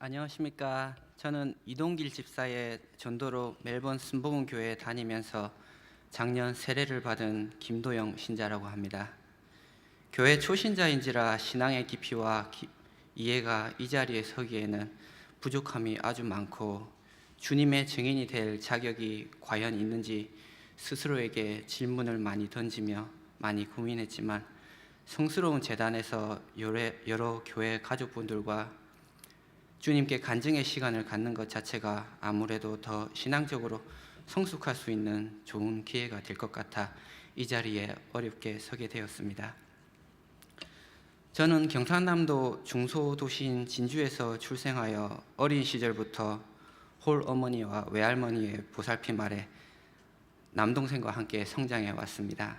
안녕하십니까. 저는 이동길 집사의 전도로 멜번 순복음 교회에 다니면서 작년 세례를 받은 김도영 신자라고 합니다. 교회 초신자인지라 신앙의 깊이와 이해가 이 자리에 서기에는 부족함이 아주 많고 주님의 증인이 될 자격이 과연 있는지 스스로에게 질문을 많이 던지며 많이 고민했지만, 성스러운 제단에서 여러 교회 가족분들과 주님께 간증의 시간을 갖는 것 자체가 아무래도 더 신앙적으로 성숙할 수 있는 좋은 기회가 될 것 같아 이 자리에 어렵게 서게 되었습니다. 저는 경상남도 중소도시인 진주에서 출생하여 어린 시절부터 홀 어머니와 외할머니의 보살핌 아래 남동생과 함께 성장해 왔습니다.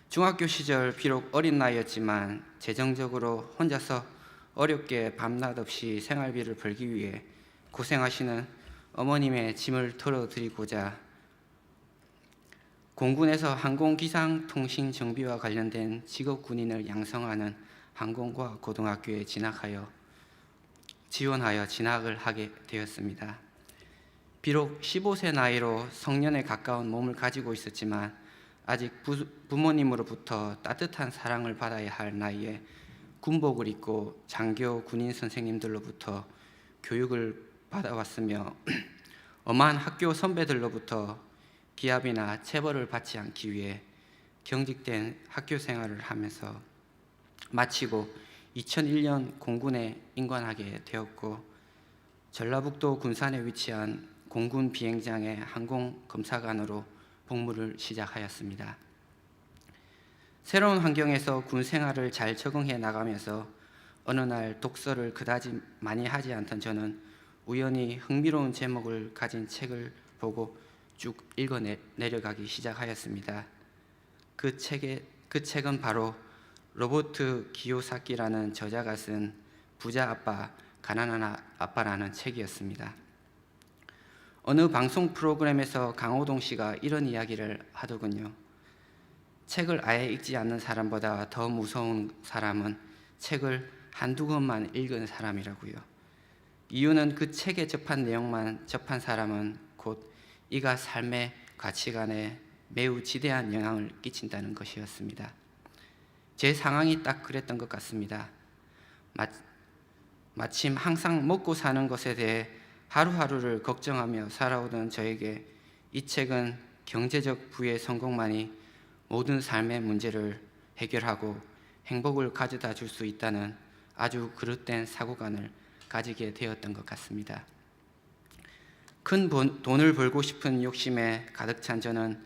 중학교 시절 비록 어린 나이였지만 재정적으로 혼자서 어렵게 밤낮 없이 생활비를 벌기 위해 고생하시는 어머님의 짐을 덜어드리고자 공군에서 항공기상통신 정비와 관련된 직업군인을 양성하는 항공과학고등학교에 지원하여 진학을 하게 되었습니다. 비록 15세 나이로 성년에 가까운 몸을 가지고 있었지만 아직 부모님으로부터 따뜻한 사랑을 받아야 할 나이에 군복을 입고 장교 군인 선생님들로부터 교육을 받아왔으며 엄한 학교 선배들로부터 기합이나 체벌을 받지 않기 위해 경직된 학교 생활을 하면서 마치고 2001년 공군에 임관하게 되었고, 전라북도 군산에 위치한 공군 비행장의 항공검사관으로 복무를 시작하였습니다. 새로운 환경에서 군 생활을 잘 적응해 나가면서 어느 날 독서를 그다지 많이 하지 않던 저는 우연히 흥미로운 제목을 가진 책을 보고 쭉 읽어 내려가기 시작하였습니다. 그 책은 바로 로버트 기요사키라는 저자가 쓴 부자 아빠, 가난한 아빠라는 책이었습니다. 어느 방송 프로그램에서 강호동 씨가 이런 이야기를 하더군요. 책을 아예 읽지 않는 사람보다 더 무서운 사람은 책을 한두 권만 읽은 사람이라고요. 이유는 그 책에 접한 내용만 접한 사람은 곧 이가 삶의 가치관에 매우 지대한 영향을 끼친다는 것이었습니다. 제 상황이 딱 그랬던 것 같습니다. 마침 항상 먹고 사는 것에 대해 하루하루를 걱정하며 살아오던 저에게 이 책은 경제적 부의 성공만이 모든 삶의 문제를 해결하고 행복을 가져다 줄 수 있다는 아주 그릇된 사고관을 가지게 되었던 것 같습니다. 큰 돈을 벌고 싶은 욕심에 가득 찬 저는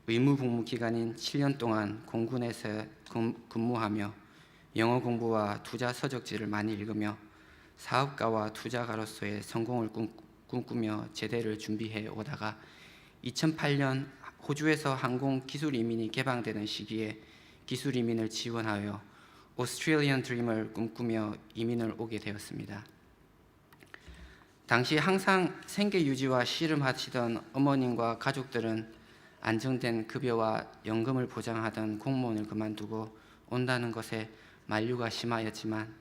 의무복무 기간인 7년 동안 공군에서 근무하며 영어 공부와 투자 서적지를 많이 읽으며 사업가와 투자가로서의 성공을 꿈꾸며 제대를 준비해 오다가 2008년 호주에서 항공 기술 이민이 개방되는 시기에 기술 이민을 지원하여 오스트레일리언 드림을 꿈꾸며 이민을 오게 되었습니다. 당시 항상 생계 유지와 씨름하시던 어머님과 가족들은 안정된 급여와 연금을 보장하던 공무원을 그만두고 온다는 것에 만류가 심하였지만,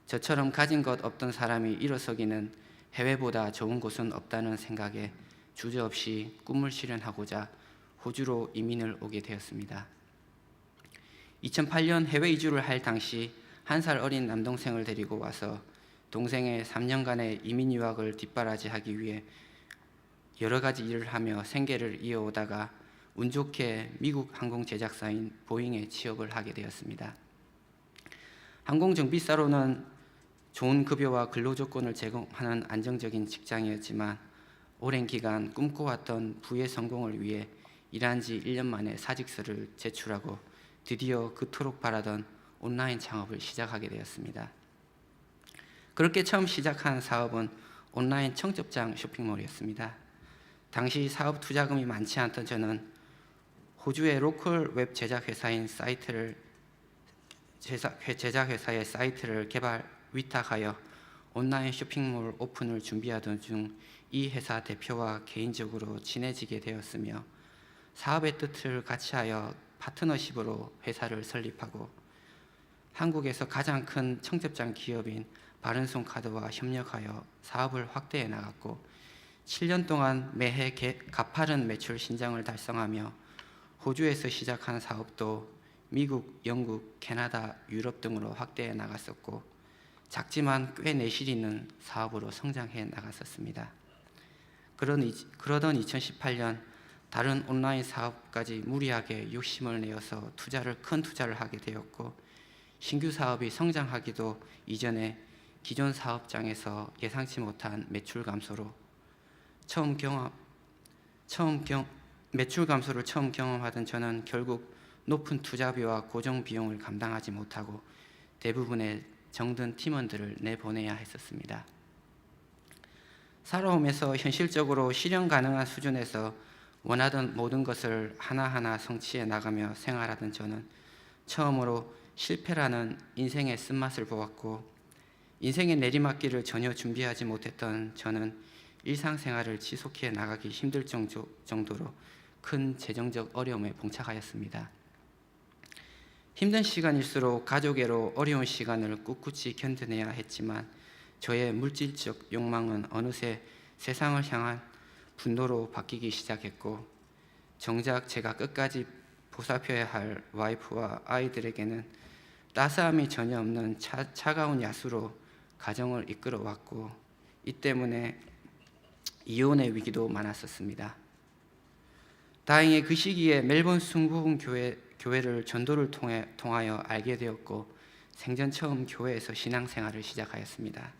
저처럼 가진 것 없던 사람이 일어서기는 해외보다 좋은 곳은 없다는 생각에 주저없이 꿈을 실현하고자 호주로 이민을 오게 되었습니다. 2008년 해외 이주를 할 당시 1살 어린 남동생을 데리고 와서 동생의 3년간의 이민 유학을 뒷바라지하기 위해 여러 가지 일을 하며 생계를 이어오다가 운 좋게 미국 항공 제작사인 보잉에 취업을 하게 되었습니다. 항공 정비사로는 좋은 급여와 근로 조건을 제공하는 안정적인 직장이었지만, 오랜 기간 꿈꿔왔던 부의 성공을 위해 일한 지 1년 만에 사직서를 제출하고 드디어 그토록 바라던 온라인 창업을 시작하게 되었습니다. 그렇게 처음 시작한 사업은 온라인 청첩장 쇼핑몰이었습니다. 당시 사업 투자금이 많지 않던 저는 호주의 로컬 웹 제작회사의 사이트를 위탁하여 온라인 쇼핑몰 오픈을 준비하던 중 이 회사 대표와 개인적으로 친해지게 되었으며, 사업의 뜻을 같이 하여 파트너십으로 회사를 설립하고 한국에서 가장 큰 청첩장 기업인 바른손 카드와 협력하여 사업을 확대해 나갔고 7년 동안 매해 가파른 매출 신장을 달성하며 호주에서 시작한 사업도 미국, 영국, 캐나다, 유럽 등으로 확대해 나갔었고 작지만 꽤 내실 있는 사업으로 성장해 나갔었습니다. 그러던 2018년 다른 온라인 사업까지 무리하게 욕심을 내어서 큰 투자를 하게 되었고 신규 사업이 성장하기도 이전에 기존 사업장에서 예상치 못한 매출 감소를 처음 경험하던 저는 결국 높은 투자비와 고정 비용을 감당하지 못하고 대부분의 정든 팀원들을 내보내야 했었습니다. 살아오면서 현실적으로 실현 가능한 수준에서 원하던 모든 것을 하나하나 성취해 나가며 생활하던 저는 처음으로 실패라는 인생의 쓴맛을 보았고 인생의 내리막길을 전혀 준비하지 못했던 저는 일상생활을 지속해 나가기 힘들 정도로 큰 재정적 어려움에 봉착하였습니다. 힘든 시간일수록 가족애로 어려운 시간을 꿋꿋이 견뎌내야 했지만 저의 물질적 욕망은 어느새 세상을 향한 분노로 바뀌기 시작했고 정작 제가 끝까지 보살펴야 할 와이프와 아이들에게는 따스함이 전혀 없는 차가운 야수로 가정을 이끌어왔고 이 때문에 이혼의 위기도 많았었습니다. 다행히 그 시기에 멜번 순복음 교회를 전도를 통하여 알게 되었고 생전 처음 교회에서 신앙생활을 시작하였습니다.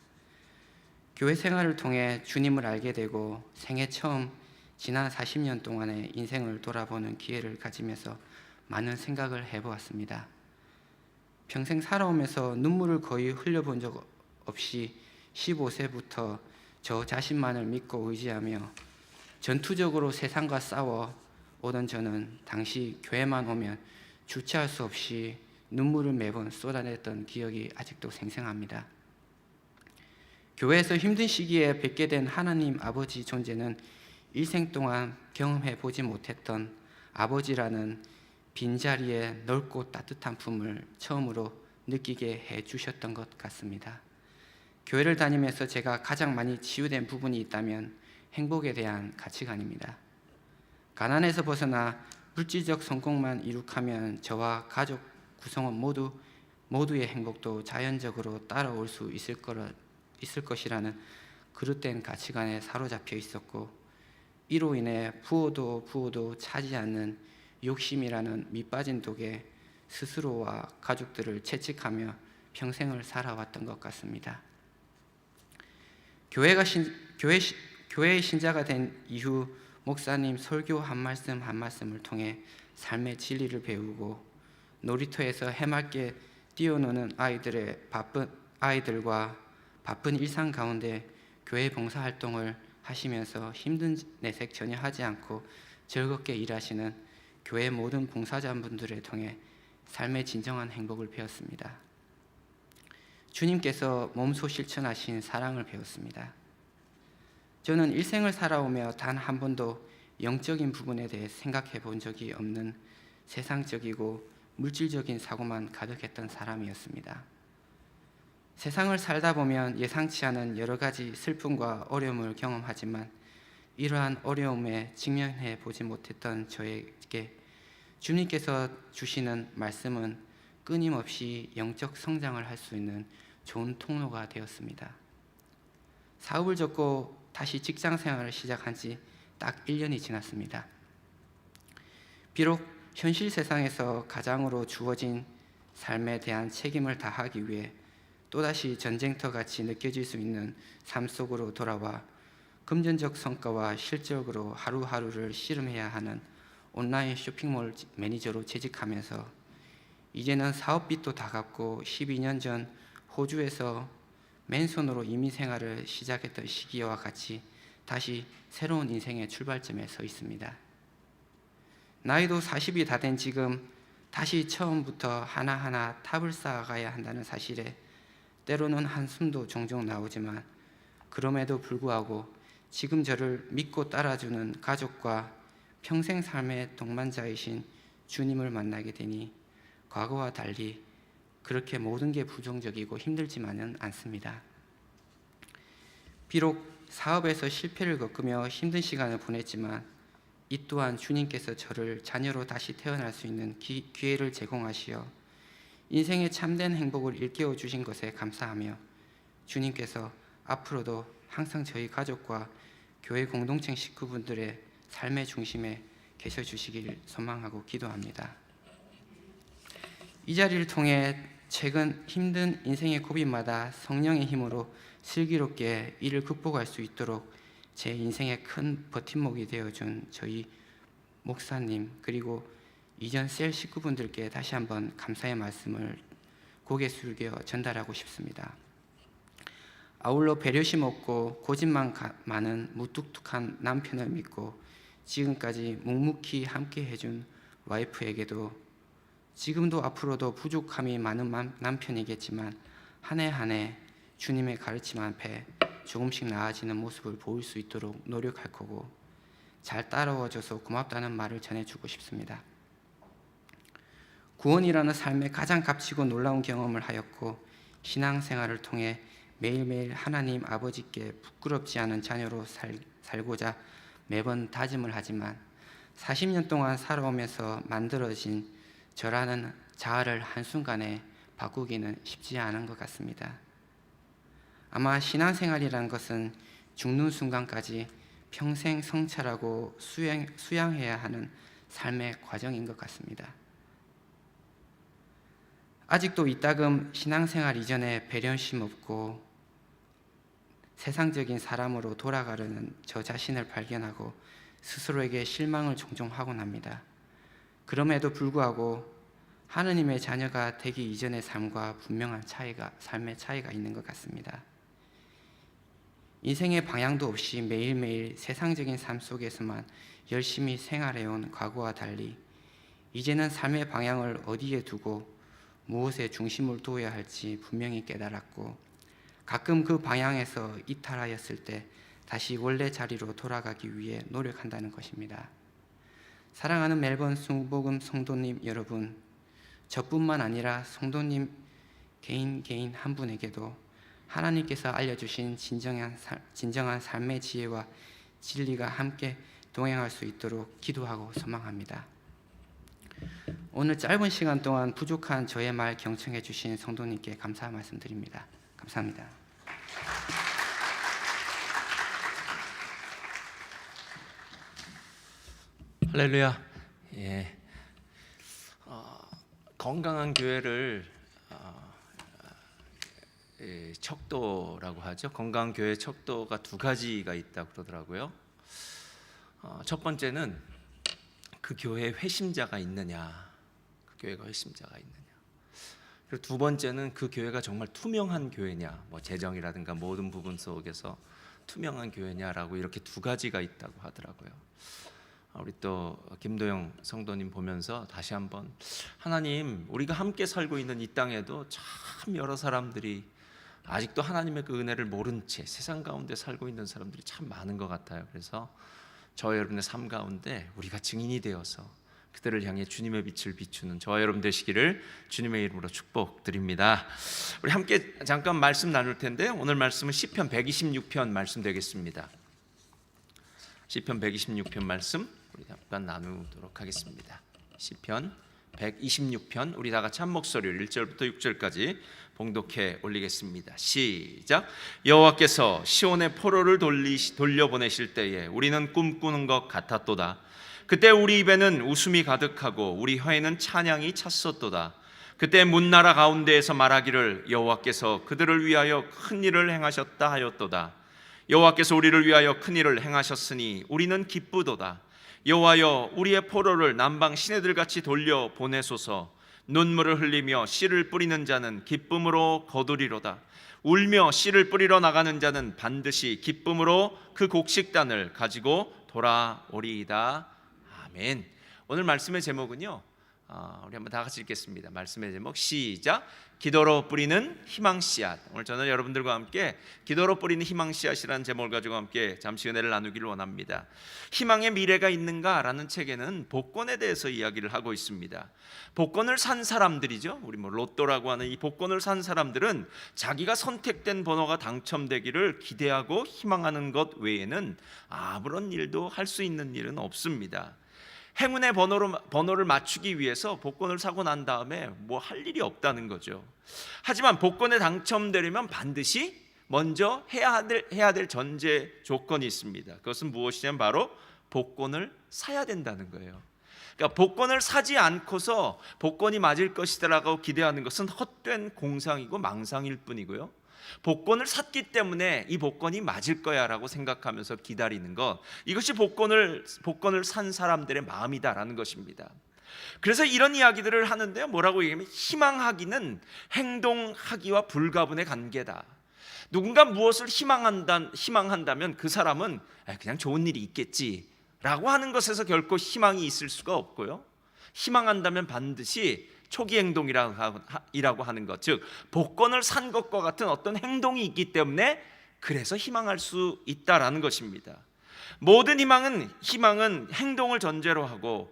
교회 생활을 통해 주님을 알게 되고 생애 처음 지난 40년 동안의 인생을 돌아보는 기회를 가지면서 많은 생각을 해보았습니다. 평생 살아오면서 눈물을 거의 흘려본 적 없이 15세부터 저 자신만을 믿고 의지하며 전투적으로 세상과 싸워 오던 저는 당시 교회만 오면 주체할 수 없이 눈물을 매번 쏟아냈던 기억이 아직도 생생합니다. 교회에서 힘든 시기에 뵙게 된 하나님 아버지 존재는 일생 동안 경험해 보지 못했던 아버지라는 빈자리에 넓고 따뜻한 품을 처음으로 느끼게 해 주셨던 것 같습니다. 교회를 다니면서 제가 가장 많이 치유된 부분이 있다면 행복에 대한 가치관입니다. 가난에서 벗어나 물질적 성공만 이룩하면 저와 가족 구성원 모두의 행복도 자연적으로 따라올 수 있을 것이라는 그릇된 가치관에 사로잡혀 있었고 이로 인해 부어도 차지 않는 욕심이라는 밑빠진 독에 스스로와 가족들을 채찍하며 평생을 살아왔던 것 같습니다. 교회의 신자가 된 이후 목사님 설교 한 말씀을 통해 삶의 진리를 배우고 놀이터에서 해맑게 뛰어노는 아이들과 바쁜 일상 가운데 교회 봉사활동을 하시면서 힘든 내색 전혀 하지 않고 즐겁게 일하시는 교회 모든 봉사자분들을 통해 삶의 진정한 행복을 배웠습니다. 주님께서 몸소 실천하신 사랑을 배웠습니다. 저는 일생을 살아오며 단 한 번도 영적인 부분에 대해 생각해 본 적이 없는 세상적이고 물질적인 사고만 가득했던 사람이었습니다. 세상을 살다 보면 예상치 않은 여러 가지 슬픔과 어려움을 경험하지만 이러한 어려움에 직면해 보지 못했던 저에게 주님께서 주시는 말씀은 끊임없이 영적 성장을 할 수 있는 좋은 통로가 되었습니다. 사업을 접고 다시 직장 생활을 시작한 지 딱 1년이 지났습니다. 비록 현실 세상에서 가장으로 주어진 삶에 대한 책임을 다하기 위해 또다시 전쟁터같이 느껴질 수 있는 삶 속으로 돌아와 금전적 성과와 실적으로 하루하루를 씨름해야 하는 온라인 쇼핑몰 매니저로 재직하면서 이제는 사업빚도 다 갚고 12년 전 호주에서 맨손으로 이민 생활을 시작했던 시기와 같이 다시 새로운 인생의 출발점에 서 있습니다. 나이도 40이 다 된 지금 다시 처음부터 하나하나 탑을 쌓아가야 한다는 사실에 때로는 한숨도 종종 나오지만 그럼에도 불구하고 지금 저를 믿고 따라주는 가족과 평생 삶의 동반자이신 주님을 만나게 되니 과거와 달리 그렇게 모든 게 부정적이고 힘들지만은 않습니다. 비록 사업에서 실패를 겪으며 힘든 시간을 보냈지만 이 또한 주님께서 저를 자녀로 다시 태어날 수 있는 기회를 제공하시어 인생의 참된 행복을 일깨워 주신 것에 감사하며 주님께서 앞으로도 항상 저희 가족과 교회 공동체 식구분들의 삶의 중심에 계셔 주시길 소망하고 기도합니다. 이 자리를 통해 최근 힘든 인생의 고비마다 성령의 힘으로 슬기롭게 이를 극복할 수 있도록 제 인생의 큰 버팀목이 되어준 저희 목사님 그리고 이전 셀 식구분들께 다시 한번 감사의 말씀을 고개 숙여 전달하고 싶습니다. 아울러 배려심 없고 고집만 많은 무뚝뚝한 남편을 믿고 지금까지 묵묵히 함께 해준 와이프에게도 지금도 앞으로도 부족함이 많은 남편이겠지만 한 해 한 해 주님의 가르침 앞에 조금씩 나아지는 모습을 보일 수 있도록 노력할 거고 잘 따라와줘서 고맙다는 말을 전해주고 싶습니다. 구원이라는 삶의 가장 값지고 놀라운 경험을 하였고 신앙생활을 통해 매일매일 하나님 아버지께 부끄럽지 않은 자녀로 살고자 매번 다짐을 하지만 40년 동안 살아오면서 만들어진 저라는 자아를 한순간에 바꾸기는 쉽지 않은 것 같습니다. 아마 신앙생활이란 것은 죽는 순간까지 평생 성찰하고 수양해야 하는 삶의 과정인 것 같습니다. 아직도 이따금 신앙생활 이전에 배려심 없고 세상적인 사람으로 돌아가려는 저 자신을 발견하고 스스로에게 실망을 종종 하곤 합니다. 그럼에도 불구하고 하느님의 자녀가 되기 이전의 삶과 분명한 삶의 차이가 있는 것 같습니다. 인생의 방향도 없이 매일매일 세상적인 삶 속에서만 열심히 생활해온 과거와 달리 이제는 삶의 방향을 어디에 두고 무엇에 중심을 두어야 할지 분명히 깨달았고 가끔 그 방향에서 이탈하였을 때 다시 원래 자리로 돌아가기 위해 노력한다는 것입니다. 사랑하는 멜번 순복음 성도님 여러분, 저뿐만 아니라 성도님 개인 한 분에게도 하나님께서 알려주신 진정한 삶의 지혜와 진리가 함께 동행할 수 있도록 기도하고 소망합니다. 오늘 짧은 시간 동안 부족한 저의 말 경청해 주신 성도님께 감사 말씀드립니다. 감사합니다. 할렐루야. 예. 건강한 교회를 척도라고 하죠. 건강한 교회 척도가 두 가지가 있다고 그러더라고요. 첫 번째는 그 교회에 회심자가 있느냐, 그 교회가 회심자가 있느냐. 그리고 두 번째는 그 교회가 정말 투명한 교회냐, 뭐 재정이라든가 모든 부분 속에서 투명한 교회냐라고 이렇게 두 가지가 있다고 하더라고요. 우리 또 김도영 성도님 보면서 다시 한번 하나님, 우리가 함께 살고 있는 이 땅에도 참 여러 사람들이 아직도 하나님의 그 은혜를 모른 채 세상 가운데 살고 있는 사람들이 참 많은 것 같아요. 그래서 저와 여러분의 삶 가운데 우리가 증인이 되어서 그들을 향해 주님의 빛을 비추는 저와 여러분 되시기를 주님의 이름으로 축복드립니다. 우리 함께 잠깐 말씀 나눌 텐데 오늘 말씀은 시편 126편 말씀 되겠습니다. 시편 126편 말씀 우리 잠깐 나누도록 하겠습니다. 시편 126편 우리 다 같이 한 목소리로 1절부터 6절까지 봉독해 올리겠습니다. 시작. 여호와께서 시온의 포로를 돌려보내실 때에 우리는 꿈꾸는 것 같았도다. 그때 우리 입에는 웃음이 가득하고 우리 혀에는 찬양이 찼었도다. 그때 문나라 가운데에서 말하기를 여호와께서 그들을 위하여 큰 일을 행하셨다 하였도다. 여호와께서 우리를 위하여 큰 일을 행하셨으니 우리는 기쁘도다. 여호와여 우리의 포로를 남방 시내들같이 돌려 보내소서. 눈물을 흘리며 씨를 뿌리는 자는 기쁨으로 거두리로다. 울며 씨를 뿌리러 나가는 자는 반드시 기쁨으로 그 곡식단을 가지고 돌아오리이다. 아멘. 오늘 말씀의 제목은요, 우리 한번 다 같이 읽겠습니다. 말씀의 제목 시작. 기도로 뿌리는 희망 씨앗. 오늘 저는 여러분들과 함께 기도로 뿌리는 희망 씨앗이라는 제목을 가지고 함께 잠시 은혜를 나누기를 원합니다. 희망의 미래가 있는가라는 책에는 복권에 대해서 이야기를 하고 있습니다. 복권을 산 사람들이죠. 우리 로또라고 하는 이 복권을 산 사람들은 자기가 선택된 번호가 당첨되기를 기대하고 희망하는 것 외에는 아무런 일도 할 수 있는 일은 없습니다. 행운의 번호를 맞추기 위해서 복권을 사고 난 다음에 뭐 할 일이 없다는 거죠. 하지만 복권에 당첨되려면 반드시 먼저 해야 될 전제 조건이 있습니다. 그것은 무엇이냐면 바로 복권을 사야 된다는 거예요. 그러니까 복권을 사지 않고서 복권이 맞을 것이다라고 기대하는 것은 헛된 공상이고 망상일 뿐이고요. 복권을 샀기 때문에 이 복권이 맞을 거야라고 생각하면서 기다리는 것, 이것이 복권을 산 사람들의 마음이다라는 것입니다. 그래서 이런 이야기들을 하는데요, 뭐라고 얘기하면 희망하기는 행동하기와 불가분의 관계다. 누군가 무엇을 희망한다면 그 사람은 그냥 좋은 일이 있겠지라고 하는 것에서 결코 희망이 있을 수가 없고요. 희망한다면 반드시 초기 행동이라고 하는 것, 즉 복권을 산 것과 같은 어떤 행동이 있기 때문에 그래서 희망할 수 있다라는 것입니다. 모든 희망은 행동을 전제로 하고요.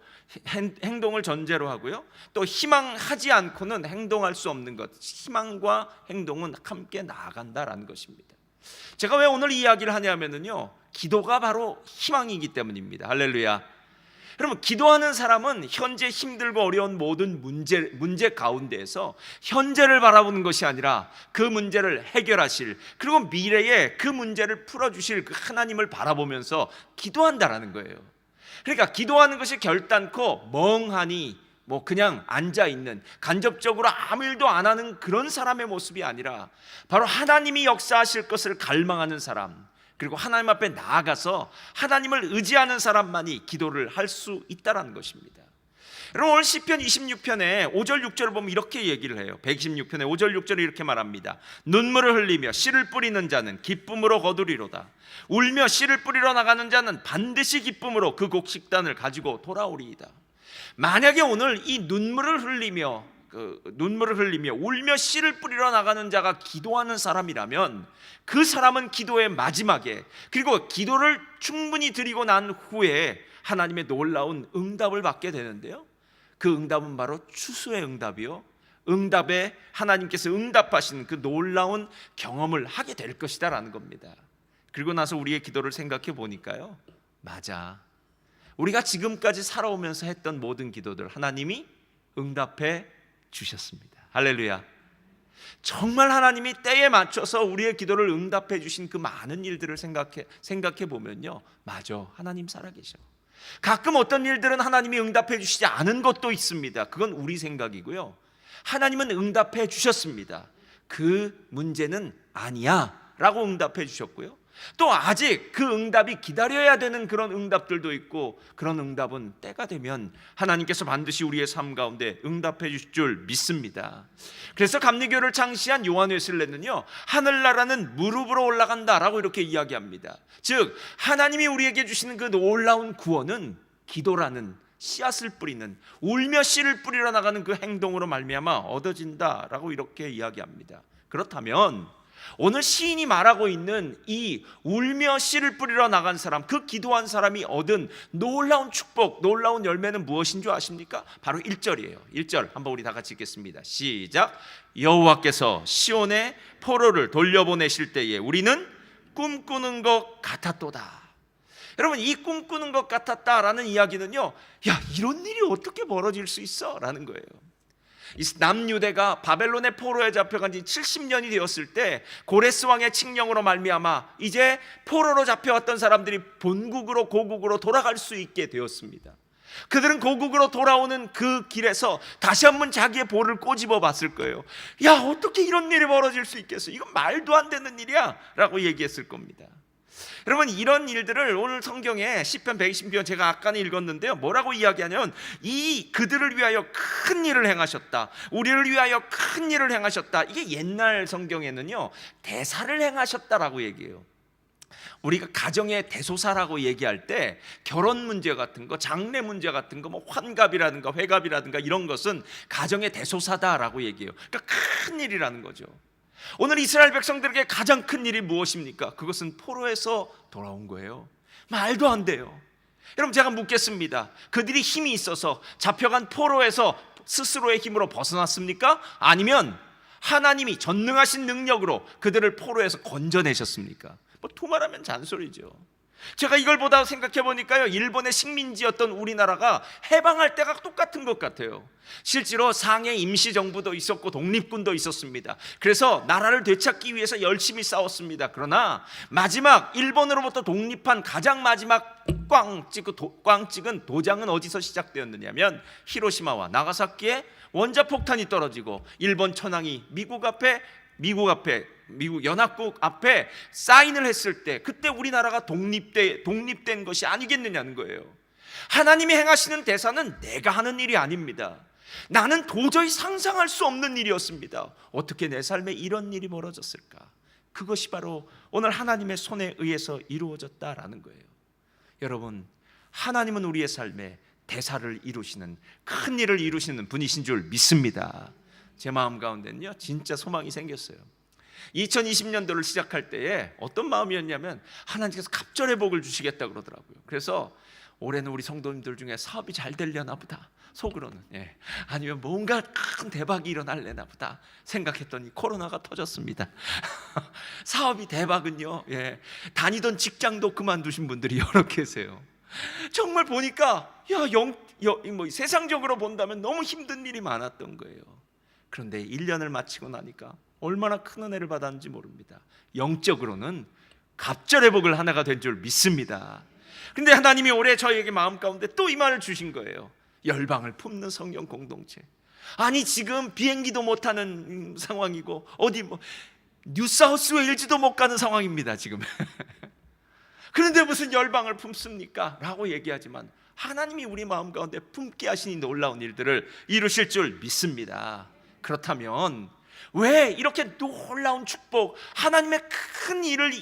또 희망하지 않고는 행동할 수 없는 것, 희망과 행동은 함께 나아간다라는 것입니다. 제가 왜 오늘 이 이야기를 하냐면요, 기도가 바로 희망이기 때문입니다. 할렐루야. 여러분, 기도하는 사람은 현재 힘들고 어려운 모든 문제 가운데에서 현재를 바라보는 것이 아니라 그 문제를 해결하실, 그리고 미래에 그 문제를 풀어주실 그 하나님을 바라보면서 기도한다라는 거예요. 그러니까 기도하는 것이 결단코 멍하니 그냥 앉아있는, 간접적으로 아무 일도 안 하는 그런 사람의 모습이 아니라 바로 하나님이 역사하실 것을 갈망하는 사람, 그리고 하나님 앞에 나아가서 하나님을 의지하는 사람만이 기도를 할 수 있다는 것입니다. 여러분, 오늘 시편 26편에 5절 6절을 보면 이렇게 얘기를 해요. 126편에 5절 6절에 이렇게 말합니다. 눈물을 흘리며 씨를 뿌리는 자는 기쁨으로 거두리로다. 울며 씨를 뿌리러 나가는 자는 반드시 기쁨으로 그 곡식단을 가지고 돌아오리이다. 만약에 오늘 이 눈물을 흘리며 울며 씨를 뿌리러 나가는 자가 기도하는 사람이라면 그 사람은 기도의 마지막에, 그리고 기도를 충분히 드리고 난 후에 하나님의 놀라운 응답을 받게 되는데요, 그 응답은 바로 추수의 응답이요, 응답에 하나님께서 응답하신 그 놀라운 경험을 하게 될 것이다라는 겁니다. 그리고 나서 우리의 기도를 생각해 보니까요, 맞아, 우리가 지금까지 살아오면서 했던 모든 기도들 하나님이 응답해 주셨습니다. 할렐루야. 정말 하나님이 때에 맞춰서 우리의 기도를 응답해 주신 그 많은 일들을 생각해 보면요, 맞아, 하나님 살아계셔. 가끔 어떤 일들은 하나님이 응답해 주시지 않은 것도 있습니다. 그건 우리 생각이고요, 하나님은 응답해 주셨습니다. 그 문제는 아니야 라고 응답해 주셨고요, 또 아직 그 응답이 기다려야 되는 그런 응답들도 있고, 그런 응답은 때가 되면 하나님께서 반드시 우리의 삶 가운데 응답해 주실 줄 믿습니다. 그래서 감리교를 창시한 요한 웨슬레는요, 하늘나라는 무릎으로 올라간다라고 이렇게 이야기합니다. 즉 하나님이 우리에게 주시는 그 놀라운 구원은 기도라는 씨앗을 뿌리는, 울며 씨를 뿌리러 나가는 그 행동으로 말미암아 얻어진다라고 이렇게 이야기합니다. 그렇다면 오늘 시인이 말하고 있는 이 울며 씨를 뿌리러 나간 사람, 그 기도한 사람이 얻은 놀라운 축복, 놀라운 열매는 무엇인 줄 아십니까? 바로 1절이에요. 1절 한번 우리 다 같이 읽겠습니다. 시작. 여호와께서 시온의 포로를 돌려보내실 때에 우리는 꿈꾸는 것 같았도다. 여러분, 이 꿈꾸는 것 같았다라는 이야기는요, 야, 이런 일이 어떻게 벌어질 수 있어? 라는 거예요. 남유대가 바벨론의 포로에 잡혀간 지 70년이 되었을 때 고레스 왕의 칙령으로 말미암아 이제 포로로 잡혀왔던 사람들이 본국으로, 고국으로 돌아갈 수 있게 되었습니다. 그들은 고국으로 돌아오는 그 길에서 다시 한번 자기의 볼을 꼬집어 봤을 거예요. 야, 어떻게 이런 일이 벌어질 수 있겠어? 이건 말도 안 되는 일이야 라고 얘기했을 겁니다. 여러분, 이런 일들을 오늘 성경에 시편 120편 제가 아까는 읽었는데요, 뭐라고 이야기하냐면 이 그들을 위하여 큰 일을 행하셨다, 우리를 위하여 큰 일을 행하셨다. 이게 옛날 성경에는요 대사를 행하셨다라고 얘기해요. 우리가 가정의 대소사라고 얘기할 때 결혼 문제 같은 거, 장래 문제 같은 거, 뭐 환갑이라든가 회갑이라든가 이런 것은 가정의 대소사다라고 얘기해요. 그러니까 큰 일이라는 거죠. 오늘 이스라엘 백성들에게 가장 큰 일이 무엇입니까? 그것은 포로에서 돌아온 거예요. 말도 안 돼요. 여러분, 제가 묻겠습니다. 그들이 힘이 있어서 잡혀간 포로에서 스스로의 힘으로 벗어났습니까? 아니면 하나님이 전능하신 능력으로 그들을 포로에서 건져내셨습니까? 뭐 두말하면 잔소리죠. 제가 이걸 보다 생각해 보니까요, 일본의 식민지였던 우리나라가 해방할 때가 똑같은 것 같아요. 실제로 상해 임시정부도 있었고 독립군도 있었습니다. 그래서 나라를 되찾기 위해서 열심히 싸웠습니다. 그러나 마지막 일본으로부터 독립한 가장 마지막 꽝 찍은 도장은 어디서 시작되었느냐면 히로시마와 나가사키에 원자폭탄이 떨어지고 일본 천황이 미국 연합국 앞에 사인을 했을 때, 그때 우리나라가 독립된 것이 아니겠느냐는 거예요. 하나님이 행하시는 대사는 내가 하는 일이 아닙니다. 나는 도저히 상상할 수 없는 일이었습니다. 어떻게 내 삶에 이런 일이 벌어졌을까? 그것이 바로 오늘 하나님의 손에 의해서 이루어졌다라는 거예요. 여러분, 하나님은 우리의 삶에 대사를 이루시는, 큰 일을 이루시는 분이신 줄 믿습니다. 제 마음 가운데는요, 진짜 소망이 생겼어요. 2020년도를 시작할 때에 어떤 마음이었냐면 하나님께서 갑절의 복을 주시겠다 그러더라고요. 그래서 올해는 우리 성도님들 중에 사업이 잘 되려나 보다, 속으로는. 아니면 뭔가 큰 대박이 일어날려나 보다 생각했더니 코로나가 터졌습니다. 사업이 대박은요, 다니던 직장도 그만두신 분들이 여러 계세요. 정말 보니까 세상적으로 본다면 너무 힘든 일이 많았던 거예요. 그런데 1년을 마치고 나니까 얼마나 큰 은혜를 받았는지 모릅니다. 영적으로는 갑절의 복을 하나가 된 줄 믿습니다. 근데 하나님이 올해 저에게 마음 가운데 또 이 말을 주신 거예요. 열방을 품는 성령 공동체. 아니, 지금 비행기도 못 타는 상황이고 어디 뉴사우스 웨일즈도 못 가는 상황입니다, 지금. 그런데 무슨 열방을 품습니까? 라고 얘기하지만 하나님이 우리 마음 가운데 품게 하시니 놀라운 일들을 이루실 줄 믿습니다. 그렇다면 왜 이렇게 놀라운 축복, 하나님의 큰 일을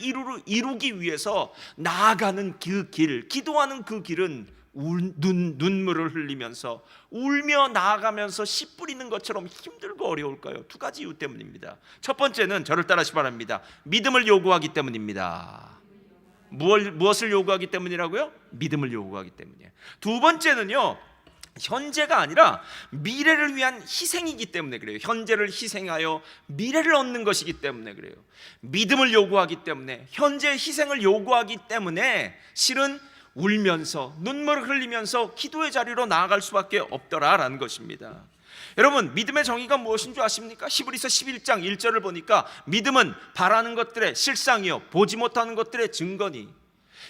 이루기 위해서 나아가는 그 길, 기도하는 그 길은 눈물을 흘리면서 울며 나아가면서 씨 뿌리는 것처럼 힘들고 어려울까요? 두 가지 이유 때문입니다. 첫 번째는, 저를 따라하시 바랍니다. 믿음을 요구하기 때문입니다. 무엇을 요구하기 때문이라고요? 믿음을 요구하기 때문이에요. 두 번째는요, 현재가 아니라 미래를 위한 희생이기 때문에 그래요. 현재를 희생하여 미래를 얻는 것이기 때문에 그래요. 믿음을 요구하기 때문에, 현재의 희생을 요구하기 때문에 실은 울면서 눈물을 흘리면서 기도의 자리로 나아갈 수밖에 없더라라는 것입니다. 여러분, 믿음의 정의가 무엇인 줄 아십니까? 히브리서 11장 1절을 보니까 믿음은 바라는 것들의 실상이요 보지 못하는 것들의 증거니.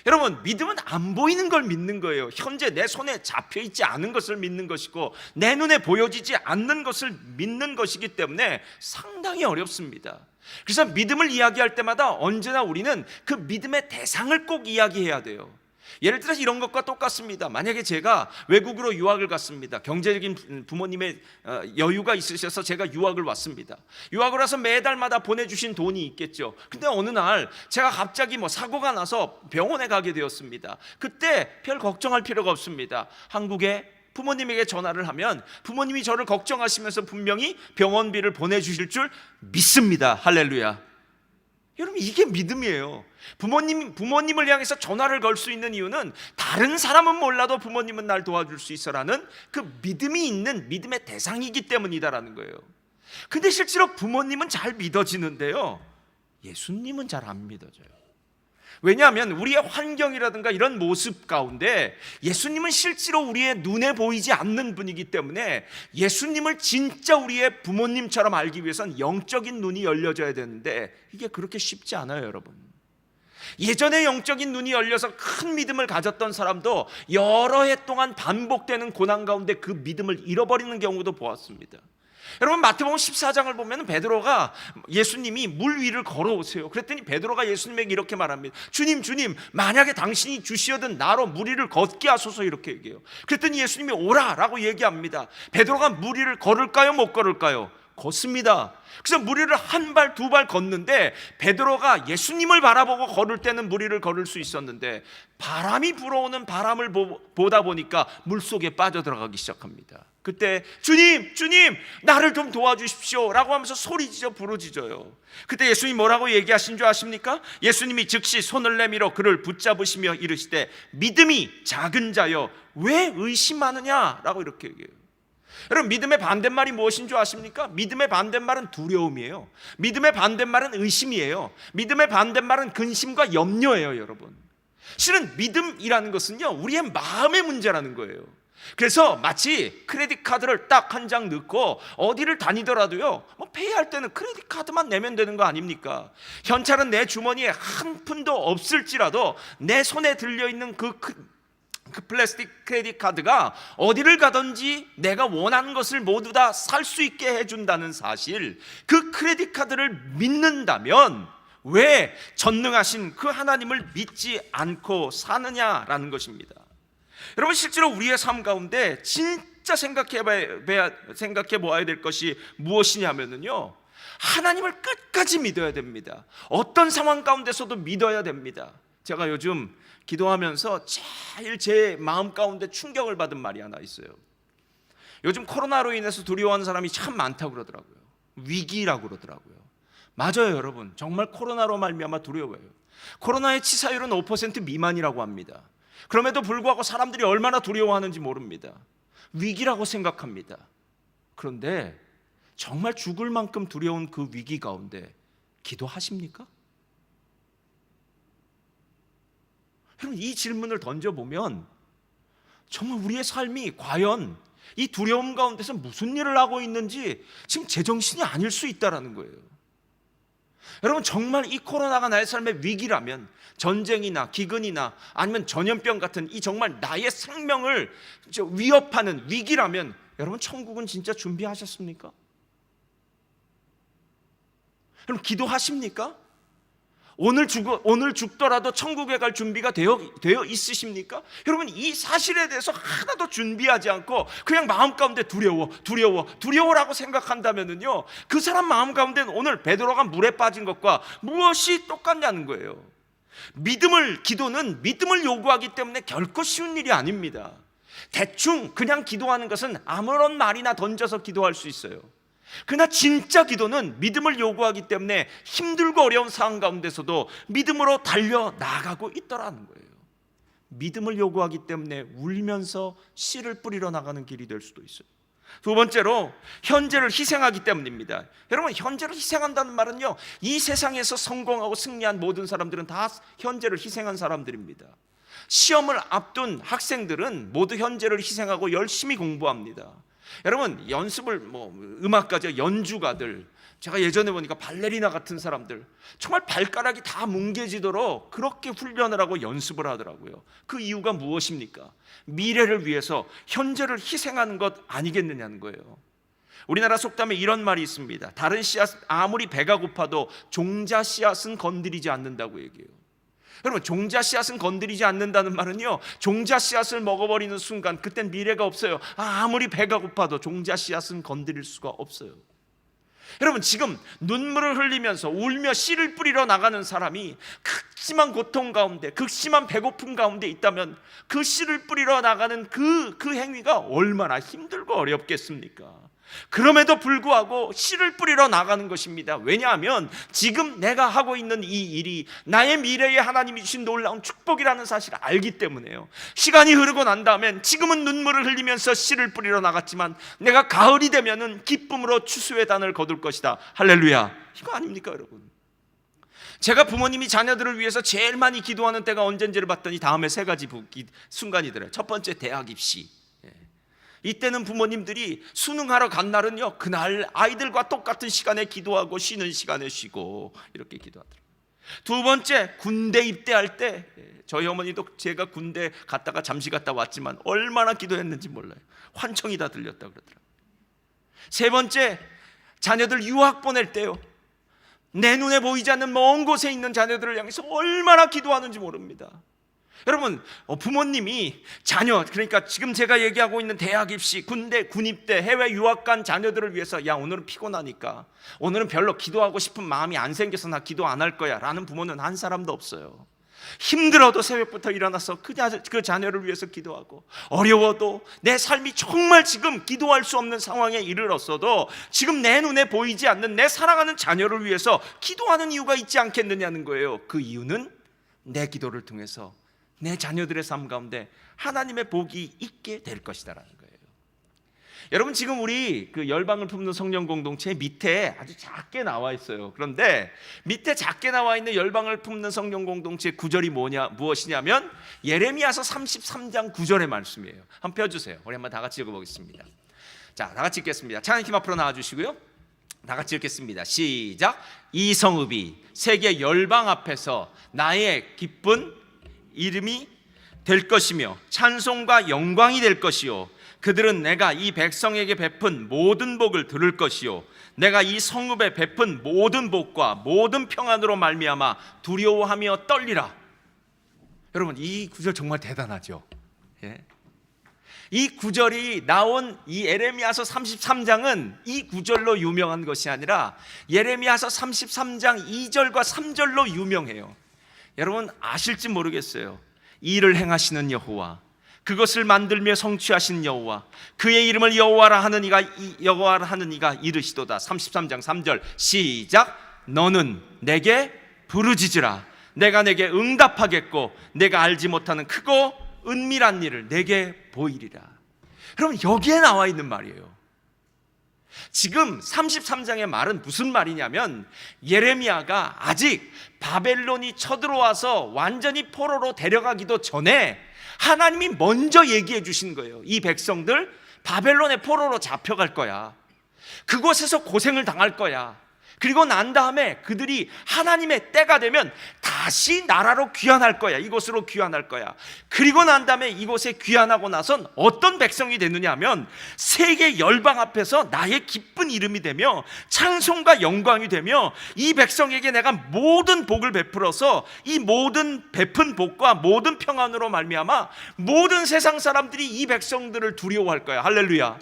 여러분, 믿음은 안 보이는 걸 믿는 거예요. 현재 내 손에 잡혀있지 않은 것을 믿는 것이고 내 눈에 보여지지 않는 것을 믿는 것이기 때문에 상당히 어렵습니다. 그래서 믿음을 이야기할 때마다 언제나 우리는 그 믿음의 대상을 꼭 이야기해야 돼요. 예를 들어서 이런 것과 똑같습니다. 만약에 제가 외국으로 유학을 갔습니다. 경제적인 부모님의 여유가 있으셔서 제가 유학을 왔습니다. 유학을 와서 매달마다 보내주신 돈이 있겠죠. 근데 어느 날 제가 갑자기 사고가 나서 병원에 가게 되었습니다. 그때 별 걱정할 필요가 없습니다. 한국에 부모님에게 전화를 하면 부모님이 저를 걱정하시면서 분명히 병원비를 보내주실 줄 믿습니다. 할렐루야. 여러분, 이게 믿음이에요. 부모님을 향해서 전화를 걸 수 있는 이유는 다른 사람은 몰라도 부모님은 날 도와줄 수 있어라는 그 믿음이 있는 믿음의 대상이기 때문이다라는 거예요. 근데 실제로 부모님은 잘 믿어지는데요, 예수님은 잘 안 믿어져요. 왜냐하면 우리의 환경이라든가 이런 모습 가운데 예수님은 실제로 우리의 눈에 보이지 않는 분이기 때문에 예수님을 진짜 우리의 부모님처럼 알기 위해서는 영적인 눈이 열려져야 되는데 이게 그렇게 쉽지 않아요, 여러분. 예전에 영적인 눈이 열려서 큰 믿음을 가졌던 사람도 여러 해 동안 반복되는 고난 가운데 그 믿음을 잃어버리는 경우도 보았습니다. 여러분, 마태복음 14장을 보면 베드로가 예수님이 물 위를 걸어오세요. 그랬더니 베드로가 예수님에게 이렇게 말합니다. 주님, 만약에 당신이 주시어든 나로 물 위를 걷게 하소서, 이렇게 얘기해요. 그랬더니 예수님이 오라라고 얘기합니다. 베드로가 물 위를 걸을까요, 못 걸을까요? 걷습니다. 그래서 무리를 한 발 두 발 걷는데 베드로가 예수님을 바라보고 걸을 때는 무리를 걸을 수 있었는데 바람이 불어오는 바람을 보다 보니까 물속에 빠져들어가기 시작합니다. 그때 주님 나를 좀 도와주십시오 라고 하면서 소리지어 부르짖어요. 그때 예수님이 뭐라고 얘기하신 줄 아십니까? 예수님이 즉시 손을 내밀어 그를 붙잡으시며 이르시되 믿음이 작은 자여 왜 의심하느냐 라고 이렇게 얘기해요. 여러분, 믿음의 반대말이 무엇인 줄 아십니까? 믿음의 반대말은 두려움이에요. 믿음의 반대말은 의심이에요. 믿음의 반대말은 근심과 염려예요. 여러분, 실은 믿음이라는 것은요, 우리의 마음의 문제라는 거예요. 그래서 마치 크레딧 카드를 딱 한 장 넣고 어디를 다니더라도요, 뭐 페이할 때는 크레딧 카드만 내면 되는 거 아닙니까? 현찰은 내 주머니에 한 푼도 없을지라도 내 손에 들려있는 그 플라스틱 크레딧 카드가 어디를 가든지 내가 원하는 것을 모두 다 살 수 있게 해준다는 사실, 그 크레딧 카드를 믿는다면 왜 전능하신 그 하나님을 믿지 않고 사느냐라는 것입니다. 여러분, 실제로 우리의 삶 가운데 진짜 생각해 보아야 될 것이 무엇이냐면요, 하나님을 끝까지 믿어야 됩니다. 어떤 상황 가운데서도 믿어야 됩니다. 제가 요즘 기도하면서 제일 제 마음 가운데 충격을 받은 말이 하나 있어요. 요즘 코로나로 인해서 두려워하는 사람이 참 많다고 그러더라고요. 위기라고 그러더라고요. 맞아요, 여러분. 정말 코로나로 말미암아 두려워요. 코로나의 치사율은 5% 미만이라고 합니다. 그럼에도 불구하고 사람들이 얼마나 두려워하는지 모릅니다. 위기라고 생각합니다. 그런데 정말 죽을 만큼 두려운 그 위기 가운데 기도하십니까? 여러분, 이 질문을 던져보면 정말 우리의 삶이 과연 이 두려움 가운데서 무슨 일을 하고 있는지 지금 제정신이 아닐 수 있다는 거예요. 여러분, 정말 이 코로나가 나의 삶의 위기라면, 전쟁이나 기근이나 아니면 전염병 같은 이 정말 나의 생명을 위협하는 위기라면, 여러분, 천국은 진짜 준비하셨습니까? 여러분, 기도하십니까? 오늘 죽더라도 천국에 갈 준비가 되어 있으십니까? 여러분, 이 사실에 대해서 하나도 준비하지 않고 그냥 마음 가운데 두려워라고 생각한다면요, 그 사람 마음 가운데는 오늘 베드로가 물에 빠진 것과 무엇이 똑같냐는 거예요. 기도는 믿음을 요구하기 때문에 결코 쉬운 일이 아닙니다. 대충 그냥 기도하는 것은 아무런 말이나 던져서 기도할 수 있어요. 그러나 진짜 기도는 믿음을 요구하기 때문에 힘들고 어려운 상황 가운데서도 믿음으로 달려나가고 있더라는 거예요. 믿음을 요구하기 때문에 울면서 씨를 뿌리러 나가는 길이 될 수도 있어요. 두 번째로, 현재를 희생하기 때문입니다. 여러분, 현재를 희생한다는 말은요, 이 세상에서 성공하고 승리한 모든 사람들은 다 현재를 희생한 사람들입니다. 시험을 앞둔 학생들은 모두 현재를 희생하고 열심히 공부합니다. 여러분, 연습을 음악가죠, 연주가들, 제가 예전에 보니까 발레리나 같은 사람들 정말 발가락이 다 뭉개지도록 그렇게 훈련을 하고 연습을 하더라고요. 그 이유가 무엇입니까? 미래를 위해서 현재를 희생하는 것 아니겠느냐는 거예요. 우리나라 속담에 이런 말이 있습니다. 다른 씨앗 아무리 배가 고파도 종자 씨앗은 건드리지 않는다고 얘기해요. 여러분, 종자 씨앗은 건드리지 않는다는 말은요, 종자 씨앗을 먹어버리는 순간 그땐 미래가 없어요. 아무리 배가 고파도 종자 씨앗은 건드릴 수가 없어요. 여러분, 지금 눈물을 흘리면서 울며 씨를 뿌리러 나가는 사람이 극심한 고통 가운데, 극심한 배고픔 가운데 있다면 그 씨를 뿌리러 나가는 그 행위가 얼마나 힘들고 어렵겠습니까? 그럼에도 불구하고 씨를 뿌리러 나가는 것입니다. 왜냐하면 지금 내가 하고 있는 이 일이 나의 미래에 하나님이 주신 놀라운 축복이라는 사실을 알기 때문에요. 시간이 흐르고 난 다음엔 지금은 눈물을 흘리면서 씨를 뿌리러 나갔지만 내가 가을이 되면은 기쁨으로 추수의 단을 거둘 것이다. 할렐루야. 이거 아닙니까, 여러분? 제가 부모님이 자녀들을 위해서 제일 많이 기도하는 때가 언젠지를 봤더니 다음에 세 가지 순간이더래요. 첫 번째, 대학 입시. 이때는 부모님들이 수능하러 간 날은요, 그날 아이들과 똑같은 시간에 기도하고 쉬는 시간에 쉬고 이렇게 기도하더라고요. 두 번째, 군대 입대할 때, 저희 어머니도 제가 군대 갔다가 잠시 갔다 왔지만 얼마나 기도했는지 몰라요. 환청이 다 들렸다고 그러더라고요. 세 번째, 자녀들 유학 보낼 때요, 내 눈에 보이지 않는 먼 곳에 있는 자녀들을 향해서 얼마나 기도하는지 모릅니다. 여러분, 부모님이 자녀, 그러니까 지금 제가 얘기하고 있는 대학 입시, 군대, 군입대, 해외 유학 간 자녀들을 위해서 야, 오늘은 피곤하니까, 오늘은 별로 기도하고 싶은 마음이 안 생겨서 나 기도 안 할 거야 라는 부모는 한 사람도 없어요. 힘들어도 새벽부터 일어나서 그 자녀를 위해서 기도하고, 어려워도 내 삶이 정말 지금 기도할 수 없는 상황에 이르렀어도 지금 내 눈에 보이지 않는 내 사랑하는 자녀를 위해서 기도하는 이유가 있지 않겠느냐는 거예요. 그 이유는 내 기도를 통해서 내 자녀들의 삶 가운데 하나님의 복이 있게 될 것이다라는 거예요. 여러분, 지금 우리 그 열방을 품는 성령 공동체 밑에 아주 작게 나와 있어요. 그런데 밑에 작게 나와 있는 열방을 품는 성령 공동체 구절이 무엇이냐면 예레미야서 33장 9절의 말씀이에요. 한번 펴주세요. 우리 한번 다 같이 읽어보겠습니다. 자, 다 같이 읽겠습니다. 찬양팀 앞으로 나와주시고요. 다 같이 읽겠습니다. 시작. 이 성읍이 세계 열방 앞에서 나의 기쁜 이름이 될 것이며 찬송과 영광이 될 것이요, 그들은 내가 이 백성에게 베푼 모든 복을 들을 것이요, 내가 이 성읍에 베푼 모든 복과 모든 평안으로 말미암아 두려워하며 떨리라. 여러분, 이 구절 정말 대단하죠. 예? 이 구절이 나온 이 예레미야서 33장은 이 구절로 유명한 것이 아니라 예레미야서 33장 2절과 3절로 유명해요. 여러분, 아실지 모르겠어요. 이 일을 행하시는 여호와, 그것을 만들며 성취하신 여호와, 그의 이름을 여호와라 하는 이가 이르시도다. 33장 3절 시작. 너는 내게 부르짖으라. 내가 내게 응답하겠고 내가 알지 못하는 크고 은밀한 일을 내게 보이리라. 여러분, 여기에 나와 있는 말이에요. 지금 33장의 말은 무슨 말이냐면 예레미야가 아직 바벨론이 쳐들어와서 완전히 포로로 데려가기도 전에 하나님이 먼저 얘기해 주신 거예요. 이 백성들 바벨론의 포로로 잡혀갈 거야. 그곳에서 고생을 당할 거야. 그리고 난 다음에 그들이 하나님의 때가 되면 다시 나라로 귀환할 거야. 이곳으로 귀환할 거야. 그리고 난 다음에 이곳에 귀환하고 나선 어떤 백성이 되느냐 하면 세계 열방 앞에서 나의 기쁜 이름이 되며 찬송과 영광이 되며 이 백성에게 내가 모든 복을 베풀어서 이 모든 베푼 복과 모든 평안으로 말미암아 모든 세상 사람들이 이 백성들을 두려워할 거야. 할렐루야.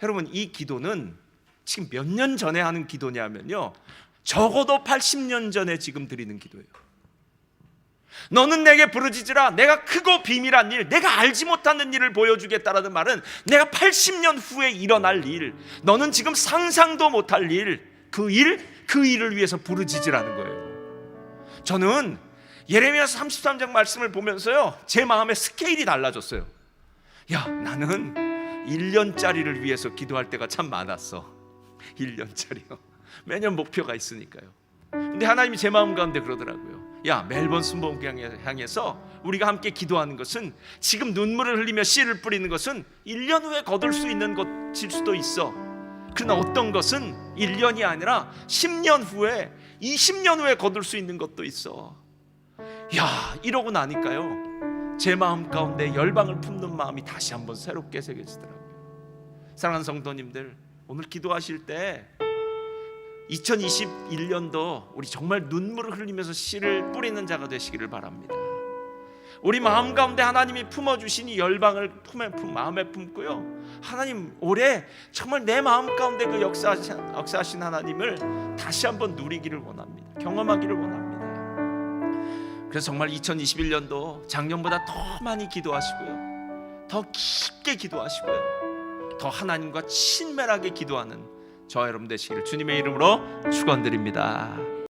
여러분, 이 기도는 지금 몇 년 전에 하는 기도냐면요, 적어도 80년 전에 지금 드리는 기도예요. 너는 내게 부르짖으라. 내가 크고 비밀한 일, 내가 알지 못하는 일을 보여주겠다라는 말은 내가 80년 후에 일어날 일, 너는 지금 상상도 못할 일, 그 일을 위해서 부르짖으라는 거예요. 저는 예레미야서 33장 말씀을 보면서요, 제 마음의 스케일이 달라졌어요. 야, 나는 1년짜리를 위해서 기도할 때가 참 많았어. 1년짜리요. 매년 목표가 있으니까요. 근데 하나님이 제 마음 가운데 그러더라고요. 야, 멜번 순복음교회 향해서 우리가 함께 기도하는 것은, 지금 눈물을 흘리며 씨를 뿌리는 것은 1년 후에 거둘 수 있는 것일 수도 있어. 그러나 어떤 것은 1년이 아니라 10년 후에, 20년 후에 거둘 수 있는 것도 있어. 야, 이러고 나니까요, 제 마음 가운데 열방을 품는 마음이 다시 한번 새롭게 새겨지더라고요. 사랑하는 성도님들, 오늘 기도하실 때 2021년도 우리 정말 눈물을 흘리면서 씨를 뿌리는 자가 되시기를 바랍니다. 우리 마음 가운데 하나님이 품어주신 이 열방을 마음에 품고요, 하나님 올해 정말 내 마음 가운데 그 역사하신 하나님을 다시 한번 누리기를 원합니다. 경험하기를 원합니다. 그래서 정말 2021년도 작년보다 더 많이 기도하시고요, 더 깊게 기도하시고요, 더 하나님과 친밀하게 기도하는 저와 여러분 되시기를 주님의 이름으로 축원드립니다.